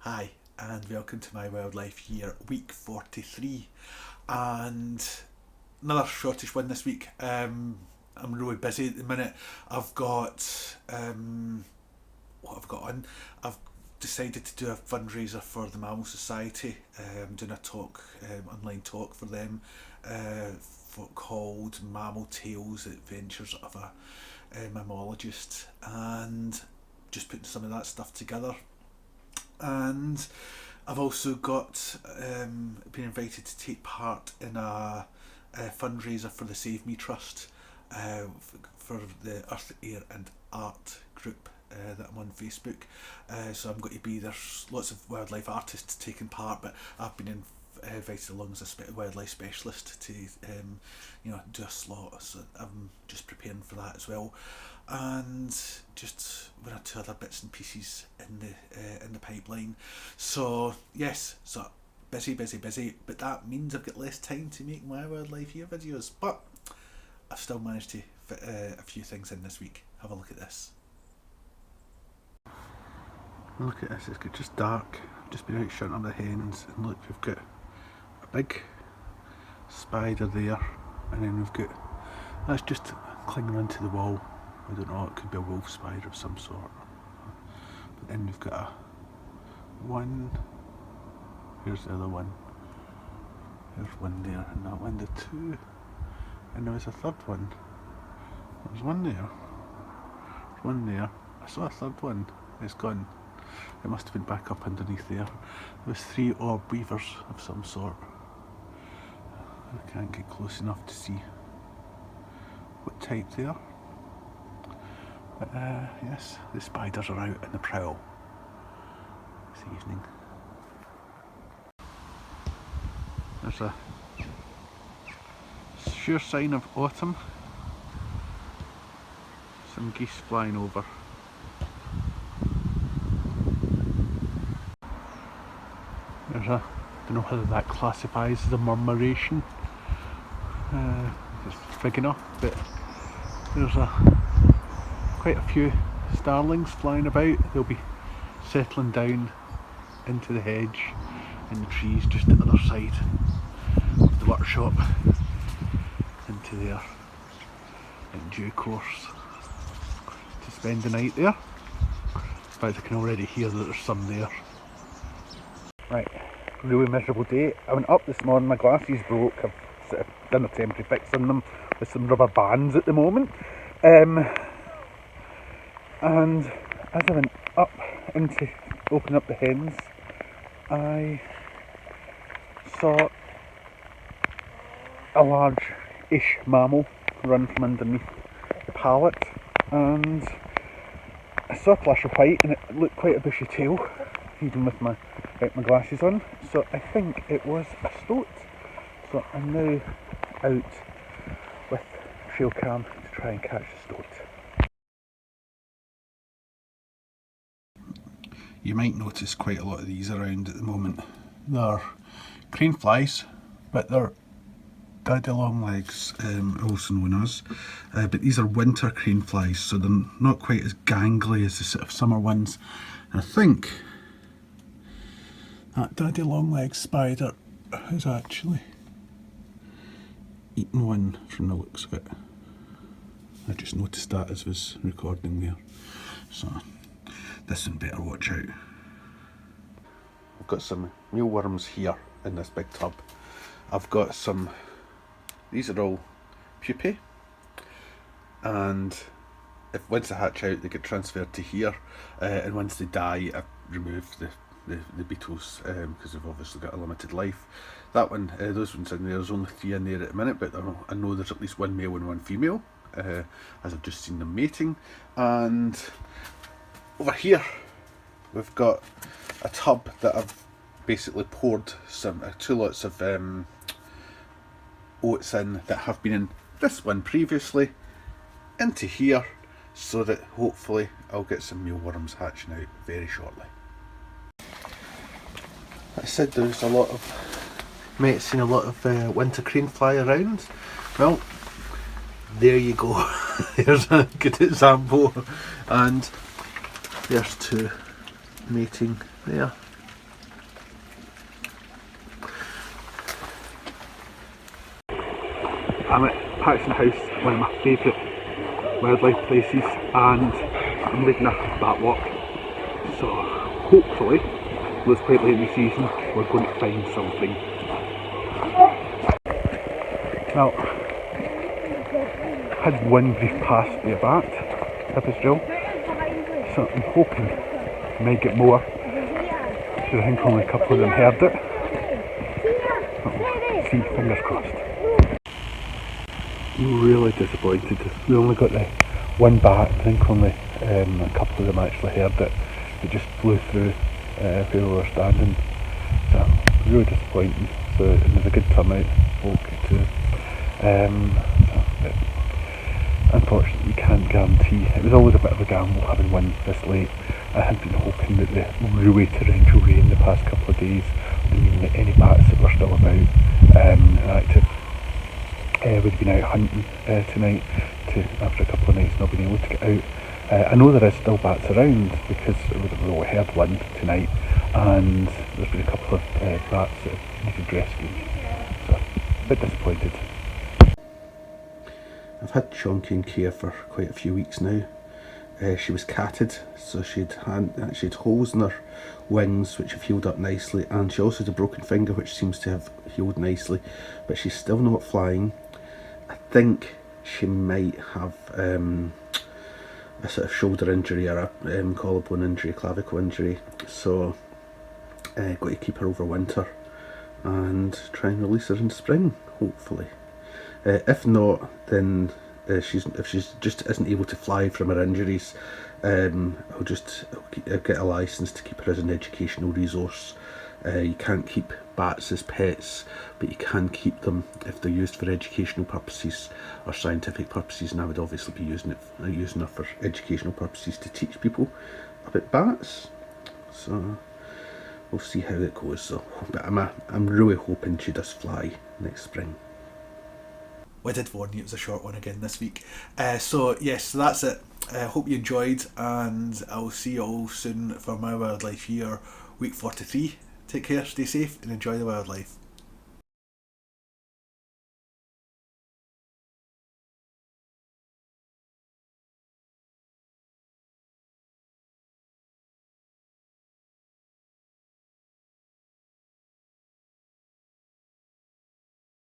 Hi, and welcome to my wildlife year, week 43, and another shortish one this week. I'm really busy at the minute. I've got what I've got on. I've decided to do a fundraiser for the Mammal Society. I'm doing a talk, online talk for them, called Mammal Tales: Adventures of a Mammologist, and just putting some of that stuff together. And I've also got been invited to take part in a fundraiser for the Save Me Trust, for the Earth, Air and Art group that I'm on Facebook. So I'm going to be, there's lots of wildlife artists taking part, but I've been invited along as a wildlife specialist to do a slot, so I'm just preparing for that as well, and just one or two other bits and pieces in the pipeline. So yes, so busy, but that means I've got less time to make my wildlife year videos, but I've still managed to fit a few things in this week. Have a look at this. Look at this, it's got just dark. I've just been out shutting up the hens, and look, we've got a big spider there, and then we've got, that's just clinging onto the wall. I don't know, it could be a wolf spider of some sort. But then we've got a one, here's the other one, there's one there, and that one, the two, and there was a third one. There's one there, there's one there, I saw a third one, it's gone. It must have been back up underneath there. There was 3 orb weavers of some sort. I can't get close enough to see what type they are. But yes, the spiders are out in the prowl this evening. There's a sure sign of autumn. Some geese flying over. There's a, I don't know whether that classifies as a murmuration. It's big enough, but there's quite a few starlings flying about. They'll be settling down into the hedge and the trees just at the other side of the workshop, into there in due course to spend the night there. In fact, I can already hear that there's some there. Right, really miserable day. I went up this morning, my glasses broke. I've sort of done a temporary fix on them with some rubber bands at the moment. And as I went up into open up the hens, I saw a large-ish mammal run from underneath the pallet, and I saw a flash of white, and it looked quite a bushy tail, even with my glasses on. So I think it was a stoat. So I'm now out with trail cam to try and catch the stoat. You might notice quite a lot of these around at the moment. They're craneflies, but they're daddy long legs, also known as. But these are winter craneflies, so they're not quite as gangly as the sort of summer ones. And I think that daddy long leg spider has actually eaten one from the looks of it. I just noticed that as I was recording there. So this one better watch out. I've got some mealworms here in this big tub. I've got some, these are all pupae, and once they hatch out they get transferred to here, and once they die I remove the beetles, because they've obviously got a limited life. That one, those ones in there, there's only 3 in there at the minute, but I know there's at least 1 male and 1 female, as I've just seen them mating. And over here we've got a tub that I've basically poured some 2 lots of oats in that have been in this one previously into here, so that hopefully I'll get some mealworms hatching out very shortly. I said there's a lot of, might have seen a lot of winter cranefly around. Well, there you go. There's a good example, and there's 2 mating there. I'm at Paxton House, one of my favourite wildlife places, and I'm leading a bat walk. So hopefully, well, it's quite late in the season, we're going to find something. Now, I had one brief pass with a bat, drill, so I'm hoping I might get more, because I think only a couple of them heard it. See, fingers crossed. I'm really disappointed. We only got the one bat. I think only a couple of them actually heard it. It just flew through where we were standing. So really disappointing. So it was a good turnout, folk too. But unfortunately, you can't guarantee. It was always a bit of a gamble having one this late. I had been hoping that the really torrential rain the past couple of days would mean that any bats that were still about and active would have been out hunting tonight after a couple of nights not being able to get out. I know there is still bats around because we only heard one tonight, and there's been a couple of bats that have needed rescue. So, a bit disappointed. I've had Chonky in care for quite a few weeks now. She was catted, so she'd holes in her wings which have healed up nicely, and she also had a broken finger which seems to have healed nicely, but she's still not flying. I think she might have a sort of shoulder injury or a collarbone injury, clavicle injury, so got to keep her over winter and try and release her in spring, hopefully. If not, then if she's just isn't able to fly from her injuries, I'll get a licence to keep her as an educational resource. You can't keep bats as pets, but you can keep them if they're used for educational purposes or scientific purposes, and I would obviously be using her for educational purposes to teach people about bats. So we'll see how it goes. So, but I'm really hoping she does fly next spring. I did warn you it was a short one again this week. So yes, that's it. Hope you enjoyed, and I'll see you all soon for my wildlife year, week 43. Take care, stay safe, and enjoy the wildlife.